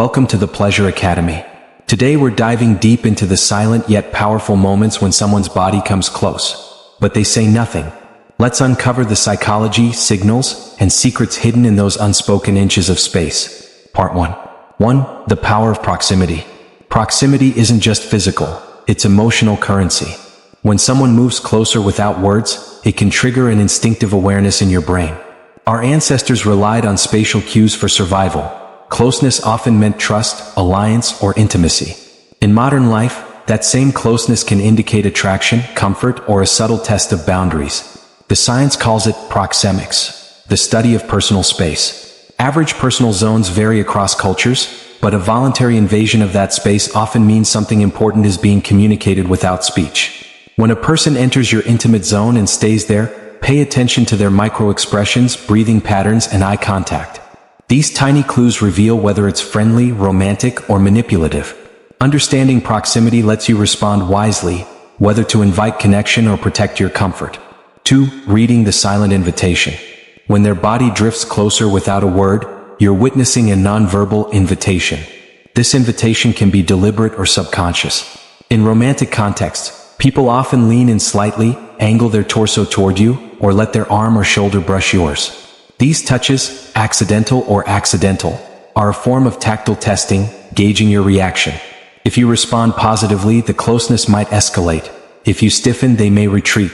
Welcome to the Pleasure Academy. Today we're diving deep into the silent yet powerful moments when someone's body comes close, but they say nothing. Let's uncover the psychology, signals, and secrets hidden in those unspoken inches of space. Part 1. 1. The power of proximity. Proximity isn't just physical, it's emotional currency. When someone moves closer without words, it can trigger an instinctive awareness in your brain. Our ancestors relied on spatial cues for survival. Closeness often meant trust, alliance, or intimacy. In modern life, that same closeness can indicate attraction, comfort, or a subtle test of boundaries. The science calls it proxemics, the study of personal space. Average personal zones vary across cultures, but a voluntary invasion of that space often means something important is being communicated without speech. When a person enters your intimate zone and stays there, pay attention to their micro-expressions, breathing patterns, and eye contact. These tiny clues reveal whether it's friendly, romantic, or manipulative. Understanding proximity lets you respond wisely, whether to invite connection or protect your comfort. 2. Reading the silent invitation. When their body drifts closer without a word, you're witnessing a nonverbal invitation. This invitation can be deliberate or subconscious. In romantic contexts, people often lean in slightly, angle their torso toward you, or let their arm or shoulder brush yours. These touches, accidental or accidental, are a form of tactile testing, gauging your reaction. If you respond positively, the closeness might escalate. If you stiffen, they may retreat.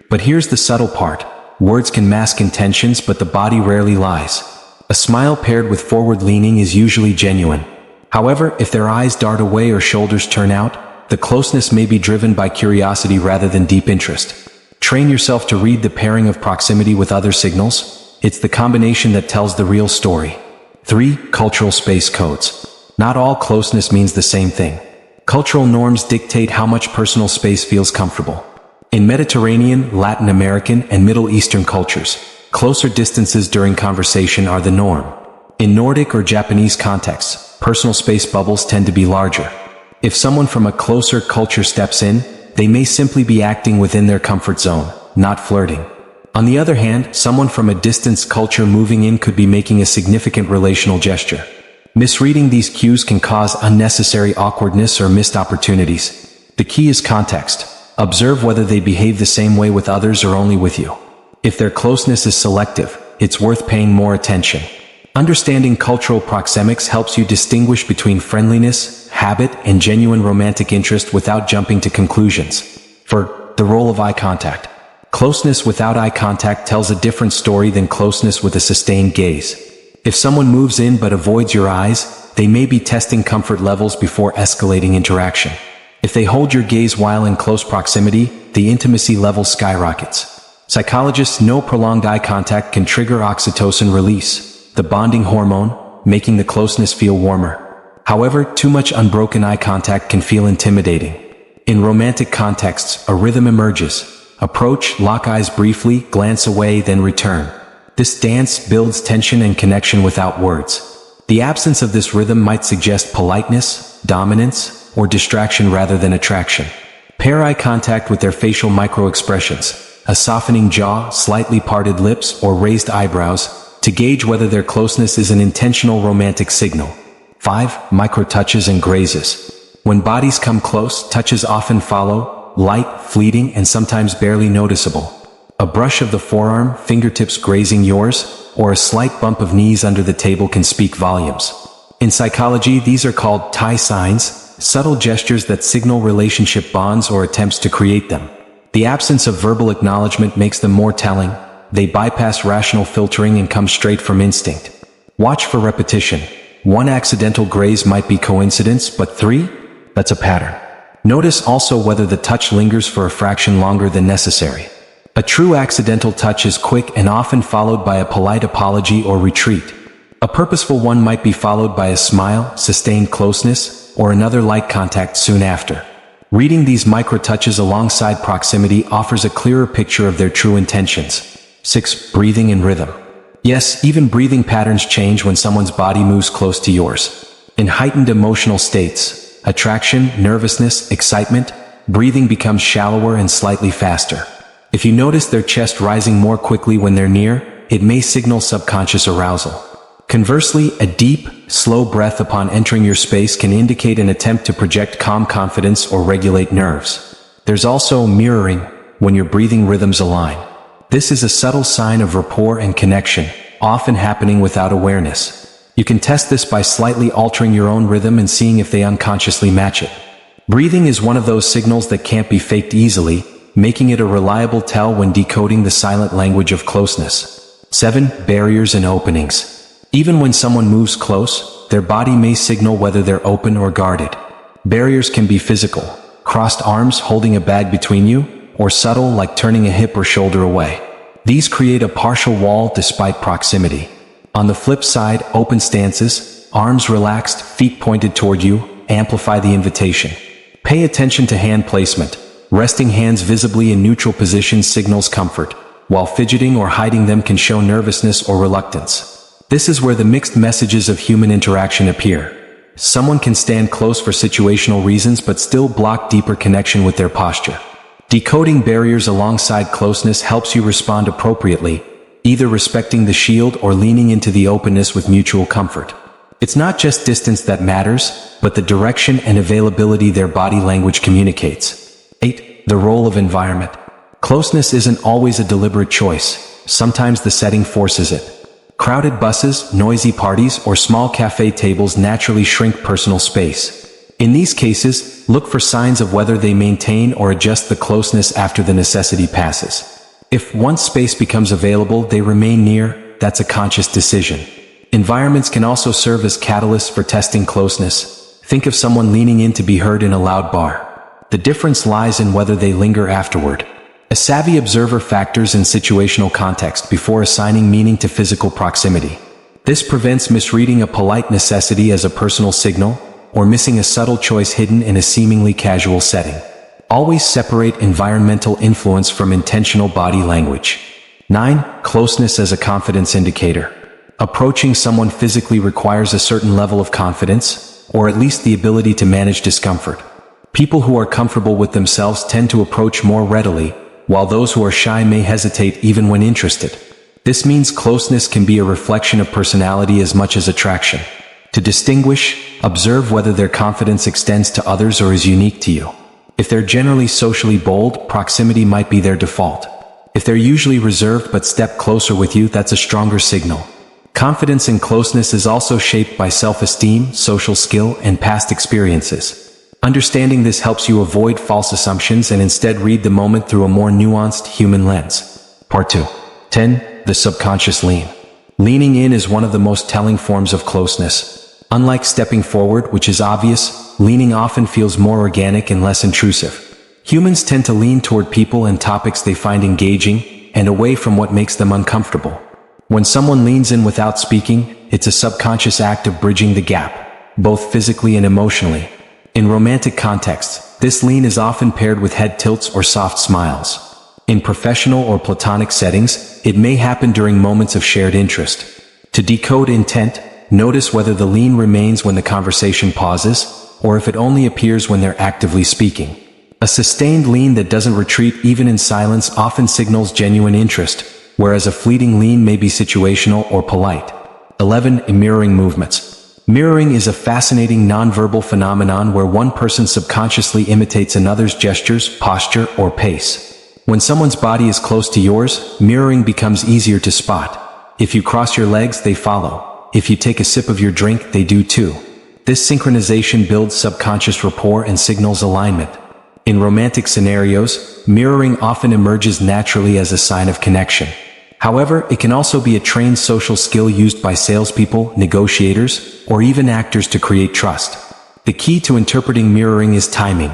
But here's the subtle part. Words can mask intentions, but the body rarely lies. A smile paired with forward leaning is usually genuine. However, if their eyes dart away or shoulders turn out, the closeness may be driven by curiosity rather than deep interest. Train yourself to read the pairing of proximity with other signals. It's the combination that tells the real story. 3. Cultural space codes. Not all closeness means the same thing. Cultural norms dictate how much personal space feels comfortable. In Mediterranean, Latin American, and Middle Eastern cultures, closer distances during conversation are the norm. In Nordic or Japanese contexts, personal space bubbles tend to be larger. If someone from a closer culture steps in, they may simply be acting within their comfort zone, not flirting. On the other hand, someone from a distant culture moving in could be making a significant relational gesture. Misreading these cues can cause unnecessary awkwardness or missed opportunities. The key is context. Observe whether they behave the same way with others or only with you. If their closeness is selective, it's worth paying more attention. Understanding cultural proxemics helps you distinguish between friendliness, habit, and genuine romantic interest without jumping to conclusions. For the role of eye contact. Closeness without eye contact tells a different story than closeness with a sustained gaze. If someone moves in but avoids your eyes, they may be testing comfort levels before escalating interaction. If they hold your gaze while in close proximity, the intimacy level skyrockets. Psychologists know prolonged eye contact can trigger oxytocin release, the bonding hormone, making the closeness feel warmer. However, too much unbroken eye contact can feel intimidating. In romantic contexts, a rhythm emerges. Approach, lock eyes briefly, glance away, then return. This dance builds tension and connection without words. The absence of this rhythm might suggest politeness, dominance, or distraction rather than attraction. Pair eye contact with their facial micro-expressions, a softening jaw, slightly parted lips, or raised eyebrows, to gauge whether their closeness is an intentional romantic signal. 5. Micro-touches and grazes. When bodies come close, touches often follow, light, fleeting, and sometimes barely noticeable. A brush of the forearm, fingertips grazing yours, or a slight bump of knees under the table can speak volumes. In psychology, these are called tie signs, subtle gestures that signal relationship bonds or attempts to create them. The absence of verbal acknowledgement makes them more telling. They bypass rational filtering and come straight from instinct. Watch for repetition. 1 accidental graze might be coincidence, but 3? That's a pattern. Notice also whether the touch lingers for a fraction longer than necessary. A true accidental touch is quick and often followed by a polite apology or retreat. A purposeful one might be followed by a smile, sustained closeness, or another light contact soon after. Reading these micro-touches alongside proximity offers a clearer picture of their true intentions. 6. Breathing and rhythm. Yes, even breathing patterns change when someone's body moves close to yours. In heightened emotional states, attraction, nervousness, excitement, breathing becomes shallower and slightly faster. If you notice their chest rising more quickly when they're near, it may signal subconscious arousal. Conversely, a deep, slow breath upon entering your space can indicate an attempt to project calm confidence or regulate nerves. There's also mirroring, when your breathing rhythms align. This is a subtle sign of rapport and connection, often happening without awareness. You can test this by slightly altering your own rhythm and seeing if they unconsciously match it. Breathing is one of those signals that can't be faked easily, making it a reliable tell when decoding the silent language of closeness. 7. Barriers and openings. Even when someone moves close, their body may signal whether they're open or guarded. Barriers can be physical, crossed arms holding a bag between you, or subtle like turning a hip or shoulder away. These create a partial wall despite proximity. On the flip side, open stances, arms relaxed, feet pointed toward you, amplify the invitation. Pay attention to hand placement. Resting hands visibly in neutral positions signals comfort, while fidgeting or hiding them can show nervousness or reluctance. This is where the mixed messages of human interaction appear. Someone can stand close for situational reasons but still block deeper connection with their posture. Decoding barriers alongside closeness helps you respond appropriately, either respecting the shield or leaning into the openness with mutual comfort. It's not just distance that matters, but the direction and availability their body language communicates. 8. The role of environment. Closeness isn't always a deliberate choice. Sometimes the setting forces it. Crowded buses, noisy parties, or small cafe tables naturally shrink personal space. In these cases, look for signs of whether they maintain or adjust the closeness after the necessity passes. If once space becomes available, they remain near, that's a conscious decision. Environments can also serve as catalysts for testing closeness. Think of someone leaning in to be heard in a loud bar. The difference lies in whether they linger afterward. A savvy observer factors in situational context before assigning meaning to physical proximity. This prevents misreading a polite necessity as a personal signal, or missing a subtle choice hidden in a seemingly casual setting. Always separate environmental influence from intentional body language. 9. Closeness as a confidence indicator. Approaching someone physically requires a certain level of confidence, or at least the ability to manage discomfort. People who are comfortable with themselves tend to approach more readily, while those who are shy may hesitate even when interested. This means closeness can be a reflection of personality as much as attraction. To distinguish, observe whether their confidence extends to others or is unique to you. If they're generally socially bold, proximity might be their default. If they're usually reserved but step closer with you, that's a stronger signal. Confidence and closeness is also shaped by self-esteem, social skill, and past experiences. Understanding this helps you avoid false assumptions and instead read the moment through a more nuanced human lens. Part 2. 10. The subconscious lean. Leaning in is one of the most telling forms of closeness. Unlike stepping forward, which is obvious, leaning often feels more organic and less intrusive. Humans tend to lean toward people and topics they find engaging, and away from what makes them uncomfortable. When someone leans in without speaking, it's a subconscious act of bridging the gap, both physically and emotionally. In romantic contexts, this lean is often paired with head tilts or soft smiles. In professional or platonic settings, it may happen during moments of shared interest. To decode intent, notice whether the lean remains when the conversation pauses, or if it only appears when they're actively speaking. A sustained lean that doesn't retreat even in silence often signals genuine interest, whereas a fleeting lean may be situational or polite. 11. Mirroring movements. Mirroring is a fascinating nonverbal phenomenon where one person subconsciously imitates another's gestures, posture, or pace. When someone's body is close to yours, mirroring becomes easier to spot. If you cross your legs, they follow. If you take a sip of your drink, they do too. This synchronization builds subconscious rapport and signals alignment. In romantic scenarios, mirroring often emerges naturally as a sign of connection. However, it can also be a trained social skill used by salespeople, negotiators, or even actors to create trust. The key to interpreting mirroring is timing.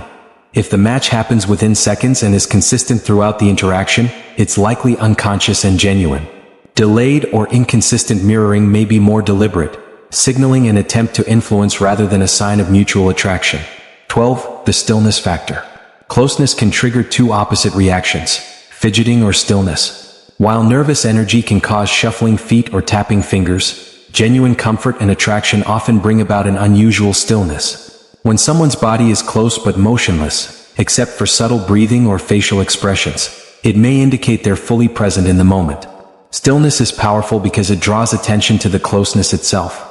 If the match happens within seconds and is consistent throughout the interaction, it's likely unconscious and genuine. Delayed or inconsistent mirroring may be more deliberate, signaling an attempt to influence rather than a sign of mutual attraction. 12. The stillness factor. Closeness can trigger two opposite reactions: fidgeting or stillness. While nervous energy can cause shuffling feet or tapping fingers, genuine comfort and attraction often bring about an unusual stillness. When someone's body is close but motionless, except for subtle breathing or facial expressions, it may indicate they're fully present in the moment. Stillness is powerful because it draws attention to the closeness itself.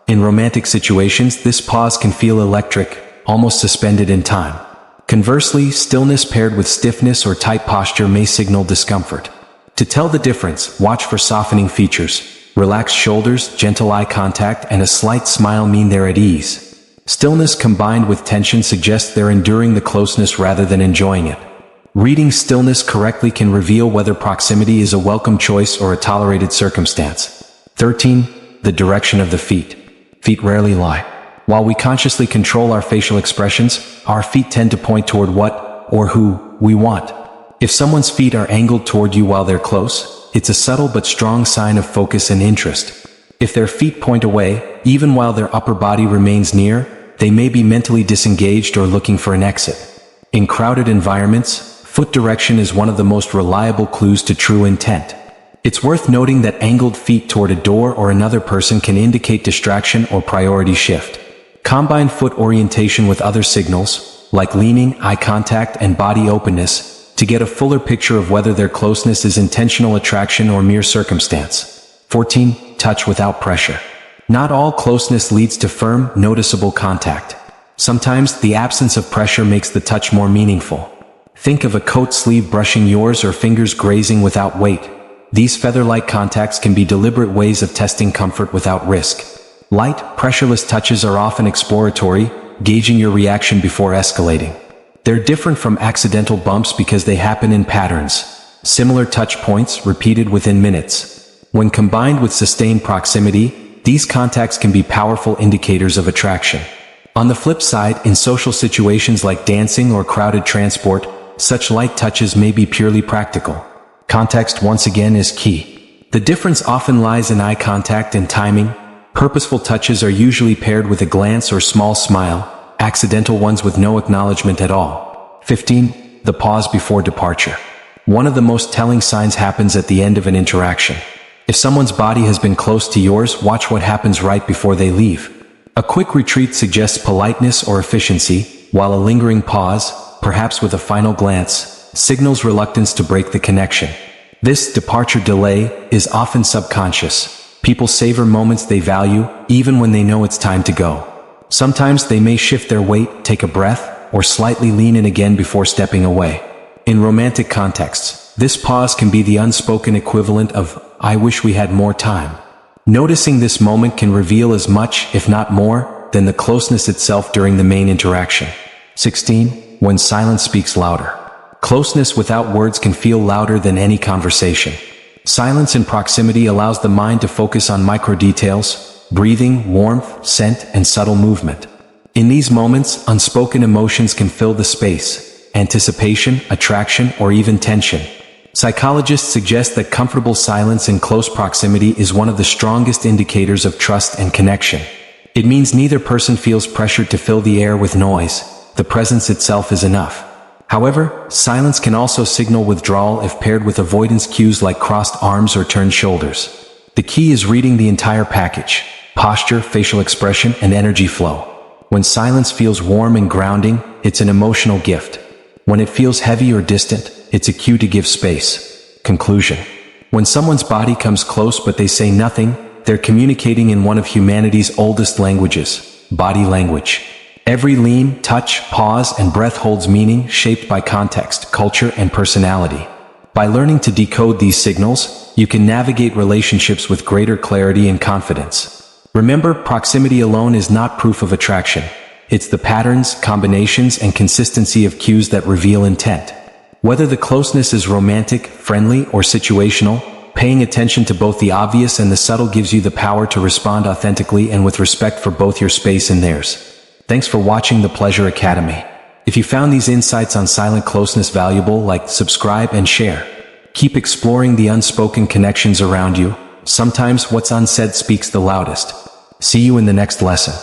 In romantic situations, this pause can feel electric, almost suspended in time. Conversely, stillness paired with stiffness or tight posture may signal discomfort. To tell the difference, watch for softening features. Relaxed shoulders, gentle eye contact, and a slight smile mean they're at ease. Stillness combined with tension suggests they're enduring the closeness rather than enjoying it. Reading stillness correctly can reveal whether proximity is a welcome choice or a tolerated circumstance. 13. The direction of the feet. Feet rarely lie. While we consciously control our facial expressions, our feet tend to point toward what or who we want. If someone's feet are angled toward you while they're close, it's a subtle but strong sign of focus and interest. If their feet point away, even while their upper body remains near, they may be mentally disengaged or looking for an exit. In crowded environments, foot direction is one of the most reliable clues to true intent. It's worth noting that angled feet toward a door or another person can indicate distraction or priority shift. Combine foot orientation with other signals, like leaning, eye contact, and body openness, to get a fuller picture of whether their closeness is intentional attraction or mere circumstance. 14. Touch without pressure. Not all closeness leads to firm, noticeable contact. Sometimes the absence of pressure makes the touch more meaningful. Think of a coat sleeve brushing yours or fingers grazing without weight. These feather-like contacts can be deliberate ways of testing comfort without risk. Light, pressureless touches are often exploratory, gauging your reaction before escalating. They're different from accidental bumps because they happen in patterns. Similar touch points repeated within minutes. When combined with sustained proximity, these contacts can be powerful indicators of attraction. On the flip side, in social situations like dancing or crowded transport, such light touches may be purely practical. Context once again is key. The difference often lies in eye contact and timing. Purposeful touches are usually paired with a glance or small smile, accidental ones with no acknowledgement at all. 15. The pause before departure. One of the most telling signs happens at the end of an interaction. If someone's body has been close to yours, watch what happens right before they leave. A quick retreat suggests politeness or efficiency, while a lingering pause, perhaps with a final glance, signals reluctance to break the connection. This departure delay is often subconscious. People savor moments they value, even when they know it's time to go. Sometimes they may shift their weight, take a breath, or slightly lean in again before stepping away. In romantic contexts, this pause can be the unspoken equivalent of, "I wish we had more time." Noticing this moment can reveal as much, if not more, than the closeness itself during the main interaction. 16. When silence speaks louder. Closeness without words can feel louder than any conversation. Silence in proximity allows the mind to focus on micro details, breathing, warmth, scent, and subtle movement. In these moments, unspoken emotions can fill the space: anticipation, attraction, or even tension. Psychologists suggest that comfortable silence in close proximity is one of the strongest indicators of trust and connection. It means neither person feels pressured to fill the air with noise. The presence itself is enough. However, silence can also signal withdrawal if paired with avoidance cues like crossed arms or turned shoulders. The key is reading the entire package: posture, facial expression, and energy flow. When silence feels warm and grounding, it's an emotional gift. When it feels heavy or distant, it's a cue to give space. Conclusion. When someone's body comes close but they say nothing, they're communicating in one of humanity's oldest languages: body language. Every lean, touch, pause, and breath holds meaning, shaped by context, culture, and personality. By learning to decode these signals, you can navigate relationships with greater clarity and confidence. Remember, proximity alone is not proof of attraction. It's the patterns, combinations, and consistency of cues that reveal intent. Whether the closeness is romantic, friendly, or situational, paying attention to both the obvious and the subtle gives you the power to respond authentically and with respect for both your space and theirs. Thanks for watching the Pleasure Academy. If you found these insights on silent closeness valuable, like, subscribe, and share. Keep exploring the unspoken connections around you. Sometimes what's unsaid speaks the loudest. See you in the next lesson.